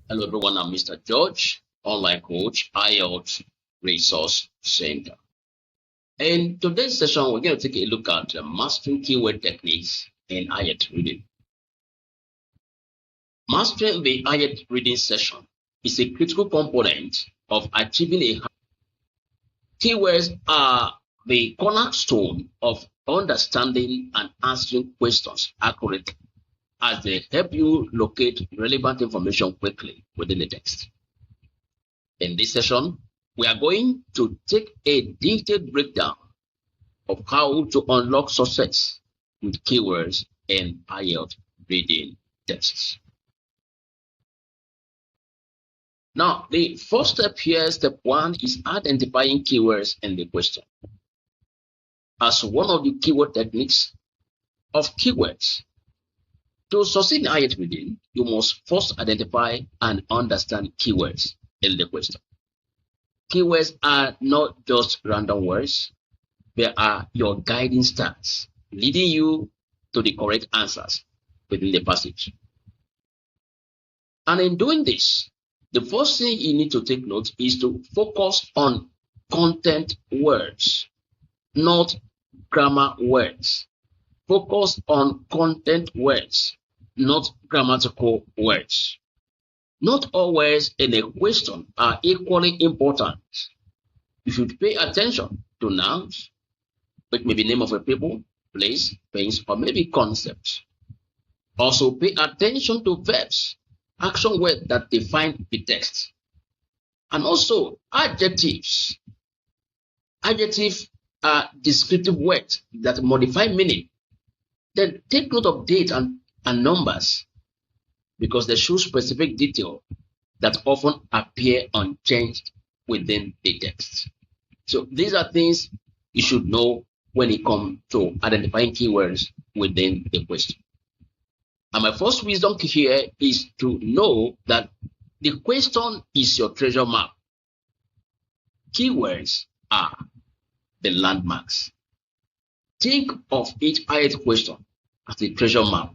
Hello everyone, I'm Mr. George, online coach, IELTS Resource Center. In today's session, we're going to take a look at mastering keyword techniques in IELTS reading. Mastering the IELTS reading session is a critical component of achieving a high. Keywords are the cornerstone of understanding and answering questions accurately, as they help you locate relevant information quickly within the text. In this session, we are going to take a detailed breakdown of how to unlock success with keywords in IELTS reading tests. Now, the first step here, step one, is identifying keywords in the question. As one of the keyword techniques of keywords, to succeed in IELTS reading, you must first identify and understand keywords in the question. Keywords are not just random words. They are your guiding stars, leading you to the correct answers within the passage. And in doing this, the first thing you need to take note is to focus on content words, not grammar words. Focus on content words, not grammatical words. Not all words in a question are equally important. You should pay attention to nouns, which may be name of a people, place, things, or maybe concepts. Also pay attention to verbs, action words that define the text. And also adjectives. Adjectives are descriptive words that modify meaning. Then take note of date and numbers because they show specific detail that often appear unchanged within the text. So these are things you should know when it comes to identifying keywords within a question. And my first wisdom here is to know that the question is your treasure map. Keywords are the landmarks. Think of each IELTS question as a treasure map.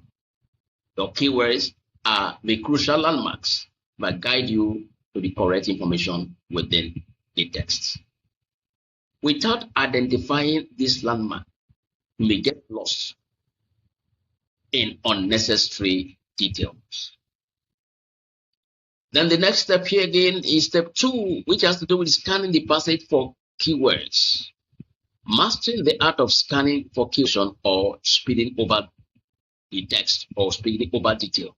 Your keywords are the crucial landmarks that guide you to the correct information within the text. Without identifying this landmark, you may get lost in unnecessary details. Then the next step here again is step two, which has to do with scanning the passage for keywords. Mastering the art of scanning for keywords or speeding over the text or speeding over detail.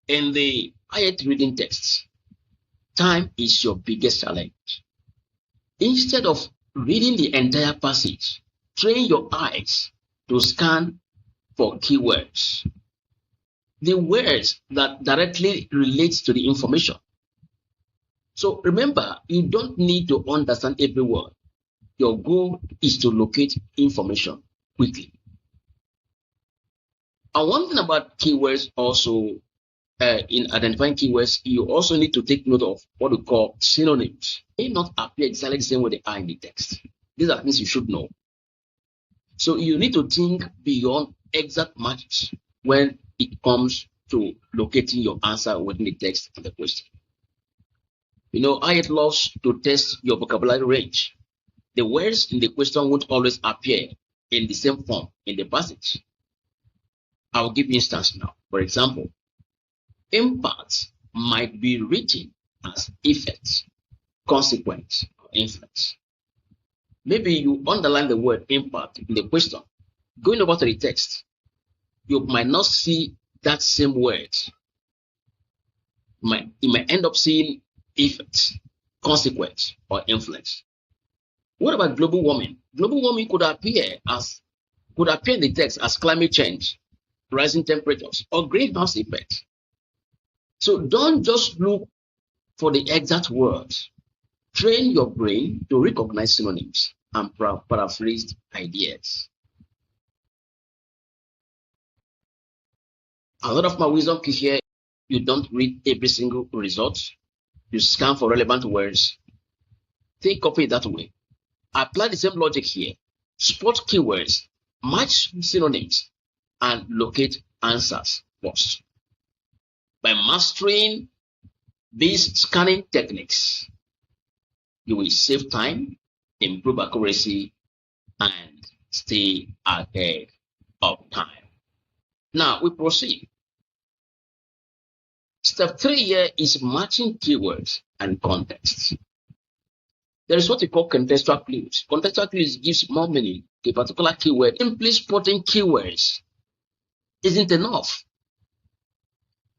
In the IELTS reading texts, time is your biggest challenge. Instead of reading the entire passage, train your eyes to scan for keywords. The words that directly relate to the information. So remember, you don't need to understand every word. Your goal is to locate information quickly. And one thing about keywords also, in identifying keywords, you also need to take note of what we call synonyms. They may not appear exactly the same way they are in the text. These are things you should know. So you need to think beyond exact matches when it comes to locating your answer within the text and the question. You know, IELTS loves to test your vocabulary range. The words in the question won't always appear in the same form in the passage. I'll give you instance now. For example, impact might be written as effect, consequence, or influence. Maybe you underline the word impact in the question. Going over to the text, you might not see that same word. You might end up seeing effect, consequence, or influence. What about global warming? Global warming could appear in the text as climate change, rising temperatures, or greenhouse effect. So don't just look for the exact words. Train your brain to recognize synonyms and paraphrase ideas. A lot of my wisdom here, you don't read every single result. You scan for relevant words. Think of it that way. Apply the same logic here. Spot keywords, match synonyms, and locate answers first. By mastering These scanning techniques, you will save time, improve accuracy, and stay ahead of time. Now we proceed. Step 3 here is matching keywords and context. There is what we call contextual clues. Contextual clues gives more meaning to a particular keyword. Simply spotting keywords isn't enough.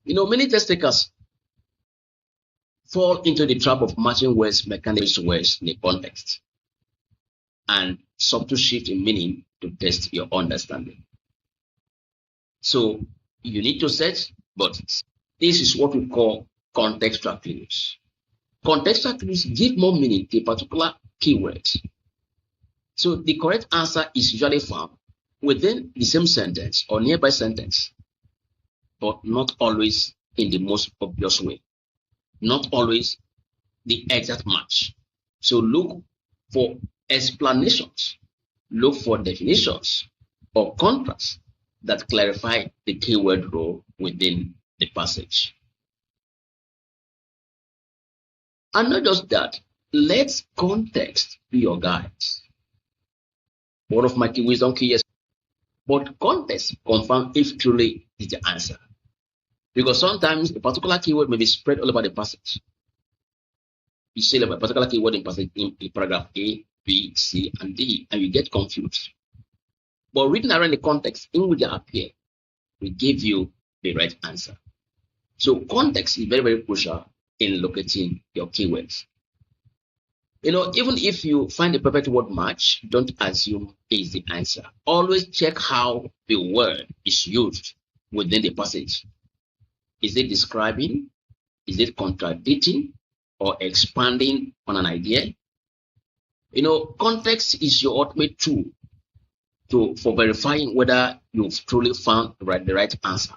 Many test takers fall into the trap of matching words, mechanics words in a context, and subtle shift in meaning to test your understanding. So you need to search, but this is what we call contextual clues. Contextual clues give more meaning to a particular keyword. So the correct answer is usually found within the same sentence or nearby sentence, but not always in the most obvious way, not always the exact match. So look for explanations, look for definitions or contrasts that clarify the keyword role within the passage. And not just that, let context be your guide. One of my key wisdom keys, but context confirm if truly is the answer. Because sometimes a particular keyword may be spread all over the passage. You say a particular keyword in passage in paragraph A, B, C, and D, and you get confused. But reading around the context in which they appear will give you the right answer. So context is very, very crucial in locating your keywords. Even if you find the perfect word match, don't assume it's the answer. Always check how the word is used within the passage. Is it describing? Is it contradicting or expanding on an idea? Context is your ultimate tool for verifying whether you've truly found the right answer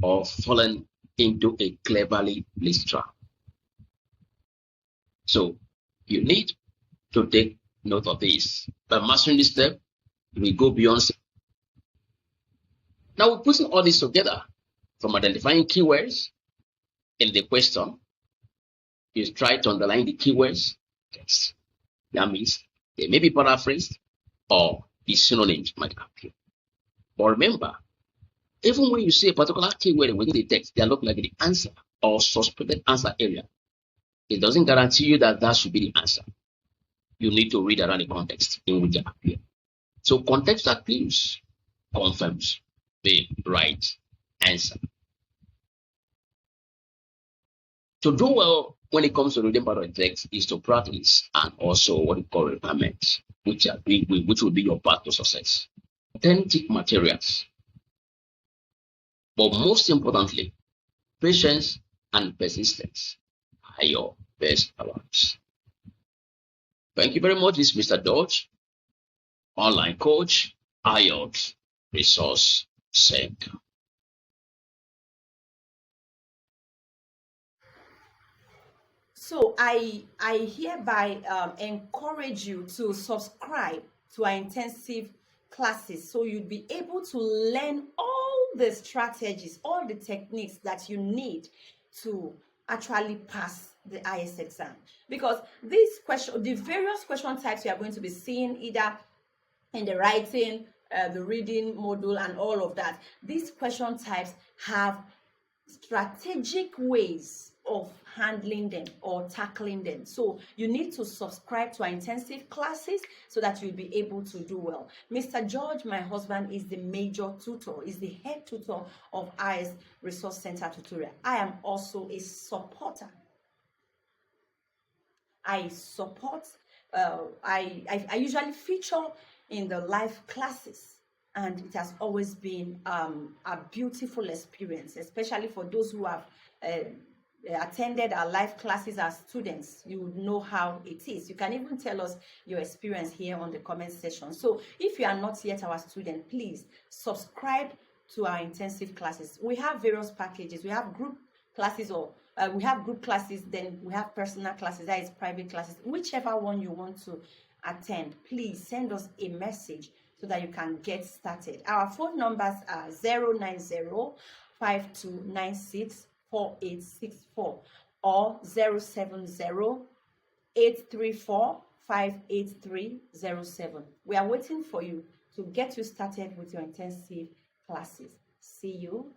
or fallen into a cleverly placed trap. So you need to take note of this. By mastering this step, we go beyond. Now we're putting all this together from identifying keywords in the question. You try to underline the keywords. Yes. That means they may be paraphrased or the synonyms might appear. But remember, even when you see a particular keyword within the text that look like the answer or suspected answer area, it doesn't guarantee you that should be the answer. You need to read around the context in which they appear. So contextual clues confirms the right answer. To do well when it comes to reading part of the text is to practice and also what we call requirements, which will be your path to success. Authentic materials. But most importantly, patience and persistence are your best allies. Thank you very much. This is Mr. Dodge, online coach, IELTS Resource Center. So I hereby encourage you to subscribe to our intensive classes so you'd be able to learn all the strategies, all the techniques that you need to actually pass the IELTS exam. Because the various question types you are going to be seeing either in the writing, the reading module, and all of that, these question types have strategic ways of handling them or tackling them. So you need to subscribe to our intensive classes so that you'll be able to do well. Mr. George, my husband, is the major tutor, is the head tutor of IELTS Resource Center Tutorial. I am also a supporter. I support, I usually feature in the live classes, and it has always been a beautiful experience, especially for those who have attended our live classes as students. You would know how it is. You can even tell us your experience here on the comment section. So if you are not yet our student, please subscribe to our intensive classes. We have various packages. We have group classes, or we have group classes, then we have personal classes, that is private classes. Whichever one you want to attend, please send us a message so that you can get started. Our phone numbers are 090-5296-4864 or 070-834-58307. We are waiting for you to get you started with your intensive classes. See you